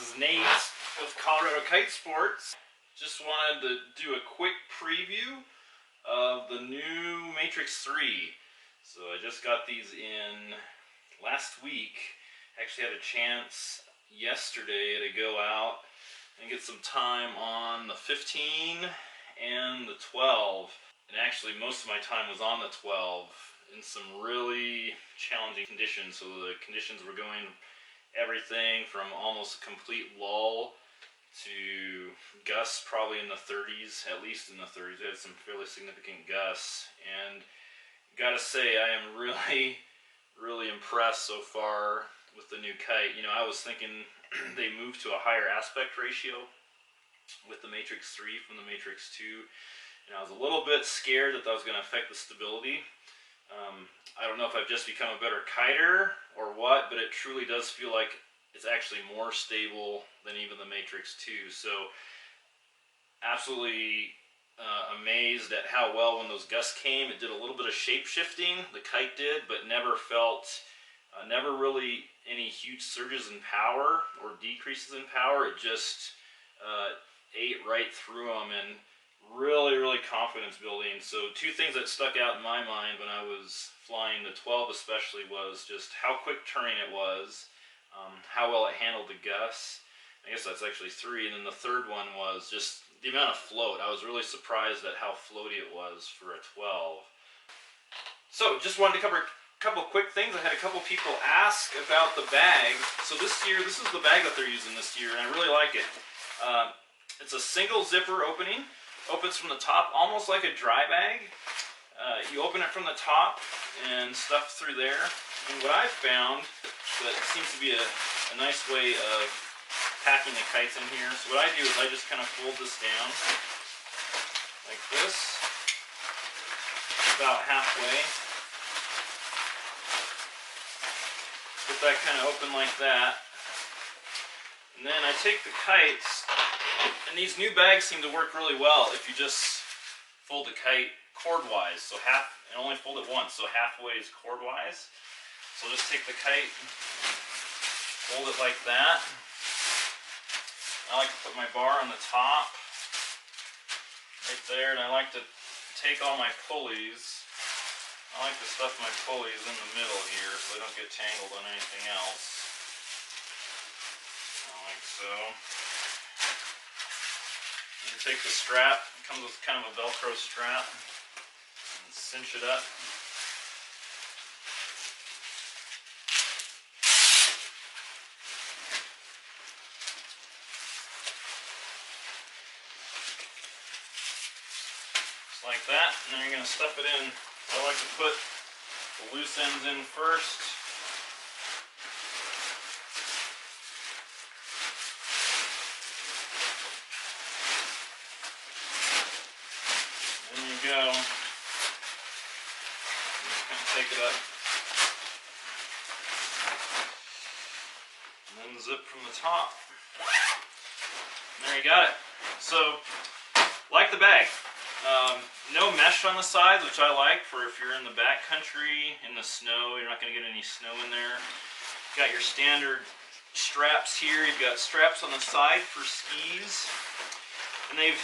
is Nate with Colorado Kite Sports. Just wanted to do a quick preview of the new Matrixx 3. So I just got these in last week. Actually had a chance yesterday to go out and get some time on the 15 and the 12. And actually most of my time was on the 12 in some really challenging conditions. So the conditions were going everything from almost a complete lull to gusts probably in the 30s, at least in the 30s. We had some fairly significant gusts, and gotta say I am really impressed so far with the new kite. You know, I was thinking they moved to a higher aspect ratio with the Matrixx 3 from the Matrixx 2, and I was a little bit scared that was going to affect the stability. I don't know if I've just become a better kiter or what, but it truly does feel like it's actually more stable than even the Matrixx 2. So absolutely amazed at how well when those gusts came, it did a little bit of shape shifting, the kite did, but never felt, never really any huge surges in power or decreases in power. It just ate right through them, and really confidence building. So two things that stuck out in my mind when I was flying the 12 especially was just how quick turning it was, how well it handled the gusts. I guess that's actually 3. And then the third one was just the amount of float. I was really surprised at how floaty it was for a 12. So just wanted to cover a couple quick things. I had a couple people ask about the bag. So this year, this is the bag that they're using this year, and I really like it. It's a single zipper opening. Opens from the top, almost like a dry bag. You open it from the top and stuff through there. And what I've found that seems to be a nice way of packing the kites in here. So what I do is I just kind of fold this down like this, about halfway. Get that kind of open like that. And then I take the kites, and these new bags seem to work really well if you just fold the kite chordwise. So and only fold it once, so halfway is chordwise. So just take the kite, fold it like that. I like to put my bar on the top, right there, and I like to take all my pulleys. I like to stuff my pulleys in the middle here so they don't get tangled on anything else. Like so. You take the strap, it comes with kind of a Velcro strap, and cinch it up. Just like that, and then you're going to stuff it in. I like to put the loose ends in first. Go. Just kind of take it up. And then zip from the top. And there you got it. So, like the bag. No mesh on the sides, which I like for if you're in the backcountry, in the snow, you're not going to get any snow in there. Got your standard straps here. You've got straps on the side for skis. And they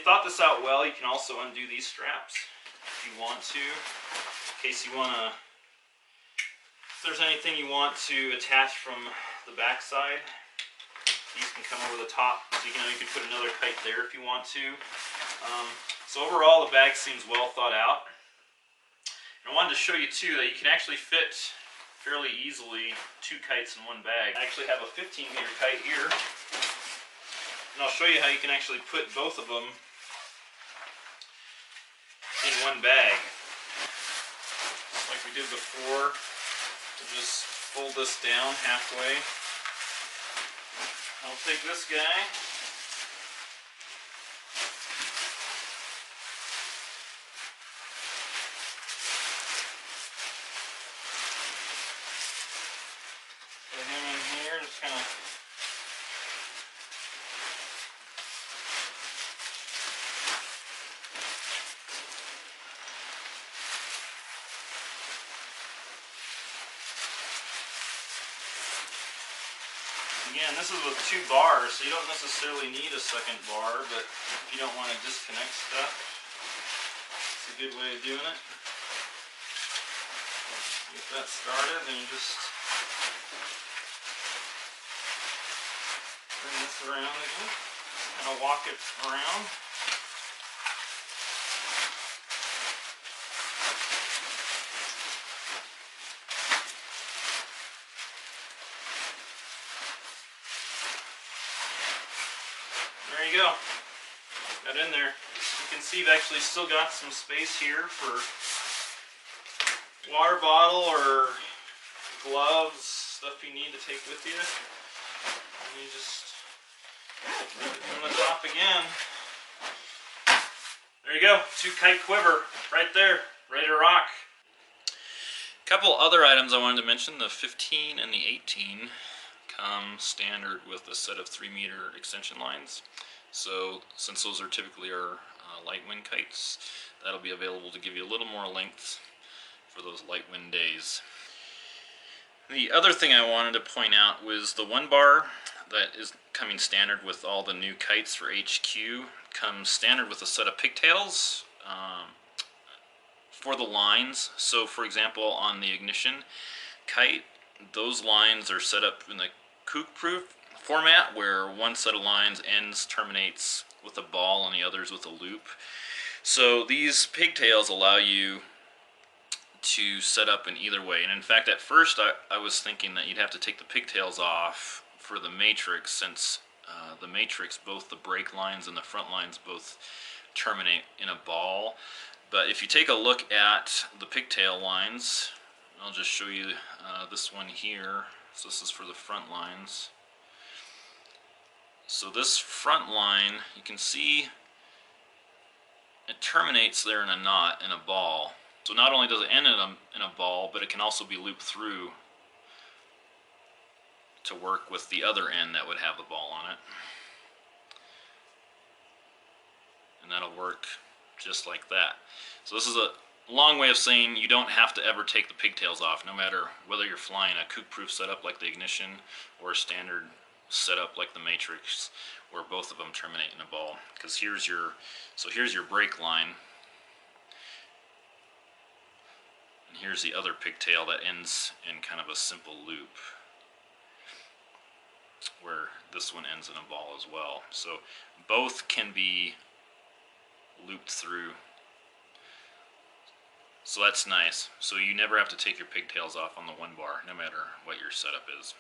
thought this out well. You can also undo these straps if you want to, in case you want to, if there's anything you want to attach from the back side, these can come over the top. So you could put another kite there if you want to. So overall, the bag seems well thought out. And I wanted to show you too that you can actually fit fairly easily 2 kites in one bag. I actually have a 15-meter kite here. And I'll show you how you can actually put both of them in one bag. Just like we did before. We'll just fold this down halfway. I'll take this guy. Put him in here, just kind of Again, this is with 2 bars, so you don't necessarily need a second bar, but if you don't want to disconnect stuff, it's a good way of doing it. Get that started, then you just bring this around again, kind of walk it around. There you go. Got in there. You can see you've actually still got some space here for water bottle or gloves, stuff you need to take with you. And you just put it on the top again. There you go. 2 kite quiver right there, ready to rock. A couple other items I wanted to mention. The 15 and the 18 come standard with a set of 3-meter extension lines. So since those are typically our light wind kites, that'll be available to give you a little more length for those light wind days. The other thing I wanted to point out was the 1 bar that is coming standard with all the new kites for HQ comes standard with a set of pigtails for the lines. So for example, on the ignition kite, those lines are set up in the kook-proof format where one set of lines terminates with a ball and the others with a loop. So these pigtails allow you to set up in either way. And in fact, at first I was thinking that you'd have to take the pigtails off for the Matrixx, since the Matrixx, both the brake lines and the front lines both terminate in a ball. But if you take a look at the pigtail lines, I'll just show you this one here. So this is for the front lines. So this front line, you can see it terminates there in a knot, in a ball. So not only does it end in a ball, but it can also be looped through to work with the other end that would have the ball on it. And that'll work just like that. So this is a long way of saying you don't have to ever take the pigtails off, no matter whether you're flying a kook-proof setup like the Ignition or a standard setup like the Matrixx, where both of them terminate in a ball. Because here's your brake line, and here's the other pigtail that ends in kind of a simple loop, where this one ends in a ball as well. So both can be looped through. So that's nice. So you never have to take your pigtails off on the 1 bar, no matter what your setup is.